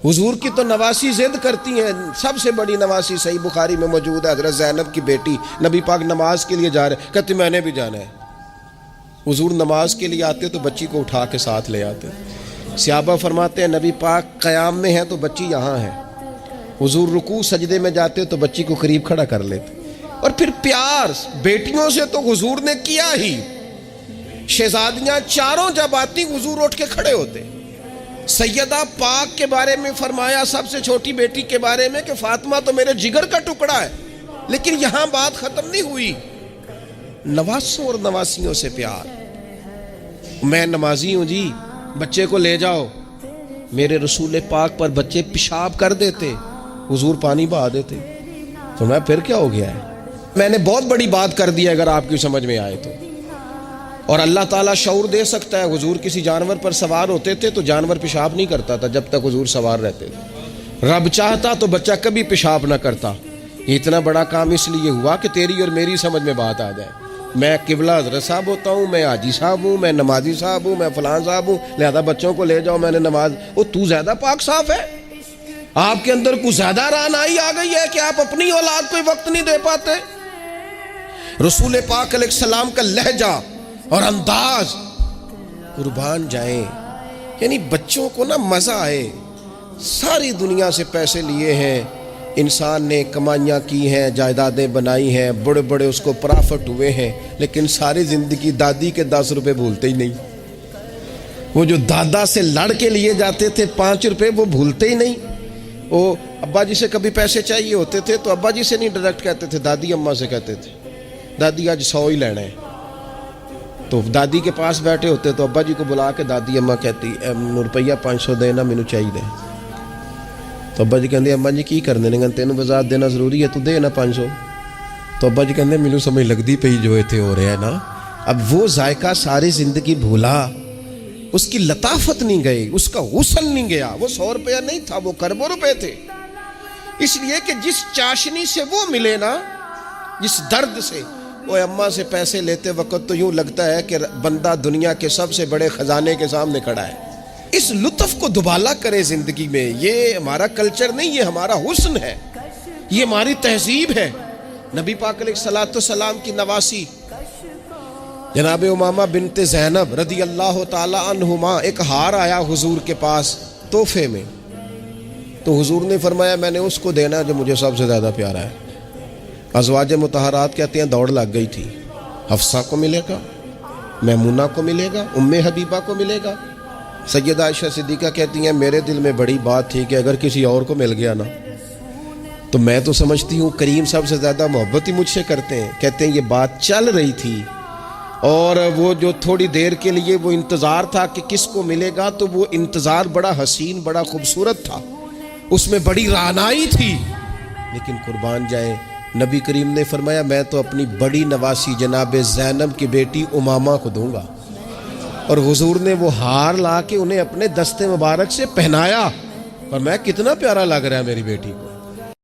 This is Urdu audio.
حضور کی تو نواسی ضد کرتی ہیں. سب سے بڑی نواسی صحیح بخاری میں موجود ہے، حضرت زینب کی بیٹی. نبی پاک نماز کے لیے جا رہے، کہتے میں نے بھی جانا ہے. حضور نماز کے لیے آتے تو بچی کو اٹھا کے ساتھ لے آتے. صحابہ فرماتے ہیں نبی پاک قیام میں ہیں تو بچی یہاں ہے. حضور رکوع سجدے میں جاتے تو بچی کو قریب کھڑا کر لیتے. اور پھر پیار بیٹیوں سے تو حضور نے کیا ہی. شہزادیاں چاروں جب آتی حضور اٹھ کے کھڑے ہوتے. سیدہ پاک کے بارے میں فرمایا، سب سے چھوٹی بیٹی کے بارے میں، کہ فاطمہ تو میرے جگر کا ٹکڑا ہے. لیکن یہاں بات ختم نہیں ہوئی. نواسوں اور نواسیوں سے پیار. میں نمازی ہوں جی، بچے کو لے جاؤ. میرے رسول پاک پر بچے پیشاب کر دیتے، حضور پانی بہا دیتے. تو میں پھر کیا ہو گیا ہے؟ میں نے بہت بڑی بات کر دی ہے اگر آپ کی سمجھ میں آئے تو. اور اللہ تعالیٰ شعور دے سکتا ہے. حضور کسی جانور پر سوار ہوتے تھے تو جانور پیشاب نہیں کرتا تھا جب تک حضور سوار رہتے تھے. رب چاہتا تو بچہ کبھی پیشاب نہ کرتا. یہ اتنا بڑا کام اس لیے ہوا کہ تیری اور میری سمجھ میں بات آ جائے. میں قبلہ حضرت صاحب ہوتا ہوں، میں حاجی صاحب ہوں، میں نمازی صاحب ہوں، میں فلان صاحب ہوں، لہذا بچوں کو لے جاؤ، میں نے نماز. وہ تو زیادہ پاک صاف ہے؟ آپ کے اندر کچھ زیادہ رعنائی آ گئی ہے کہ آپ اپنی اولاد کو وقت نہیں دے پاتے. رسول پاک علیہ السلام کا لہجہ اور انداز، قربان جائیں، یعنی بچوں کو نا مزہ آئے. ساری دنیا سے پیسے لیے ہیں انسان نے، کمائیاں کی ہیں، جائیدادیں بنائی ہیں، بڑے بڑے اس کو پرافٹ ہوئے ہیں، لیکن ساری زندگی دادی کے 10 روپے بھولتے ہی نہیں. وہ جو دادا سے لڑ کے لیے جاتے تھے 5 روپے، وہ بھولتے ہی نہیں. وہ ابا جی سے کبھی پیسے چاہیے ہوتے تھے تو ابا جی سے نہیں ڈائریکٹ کہتے تھے، دادی اماں سے کہتے تھے، دادی آج 100 ہی لینا ہے. تو دادی کے پاس بیٹھے ہوتے تو ابا جی کو بلا کے دادی اماں کہتی روپیہ 500 دینا مینوں چاہیے. تو ابا جی کہندے اماں جی کی کرنے نے، تینوں وضاحت دینا ضروری ہے، تو دے نا 500. تو ابا جی کہندے مینوں سمجھ لگدی پئی جو ایتھے ہو رہا ہے نا. اب وہ ذائقہ ساری زندگی بھولا، اس کی لطافت نہیں گئی، اس کا غسل نہیں گیا. وہ 100 روپیہ نہیں تھا، وہ کروڑوں روپے تھے. اس لیے کہ جس چاشنی سے وہ ملے نا، جس درد سے، وہ اماں سے پیسے لیتے وقت تو یوں لگتا ہے کہ بندہ دنیا کے سب سے بڑے خزانے کے سامنے کھڑا ہے. اس لطف کو دوبالا کرے زندگی میں. یہ ہمارا کلچر نہیں، یہ ہمارا حسن ہے، یہ ہماری تہذیب ہے. نبی پاک علیہ الصلوۃ والسلام کی نواسی جناب امامہ بنت زینب رضی اللہ تعالی عنہما، ایک ہار آیا حضور کے پاس تحفے میں. تو حضور نے فرمایا میں نے اس کو دینا جو مجھے سب سے زیادہ پیارا ہے. ازواج مطہرات کہتے ہیں دوڑ لگ گئی تھی. حفصہ کو ملے گا، میمونہ کو ملے گا، ام حبیبہ کو ملے گا. سیدہ عائشہ صدیقہ کہتی ہیں میرے دل میں بڑی بات تھی کہ اگر کسی اور کو مل گیا نا تو میں تو سمجھتی ہوں کریم سب سے زیادہ محبت ہی مجھ سے کرتے ہیں. کہتے ہیں یہ بات چل رہی تھی اور وہ جو تھوڑی دیر کے لیے وہ انتظار تھا کہ کس کو ملے گا، تو وہ انتظار بڑا حسین، بڑا خوبصورت تھا، اس میں بڑی رعنائی تھی. لیکن قربان جائیں، نبی کریم نے فرمایا میں تو اپنی بڑی نواسی جناب زینب کی بیٹی امامہ کو دوں گا. اور حضور نے وہ ہار لا کے انہیں اپنے دستے مبارک سے پہنایا. اور میں کتنا پیارا لگ رہا ہے میری بیٹی کو.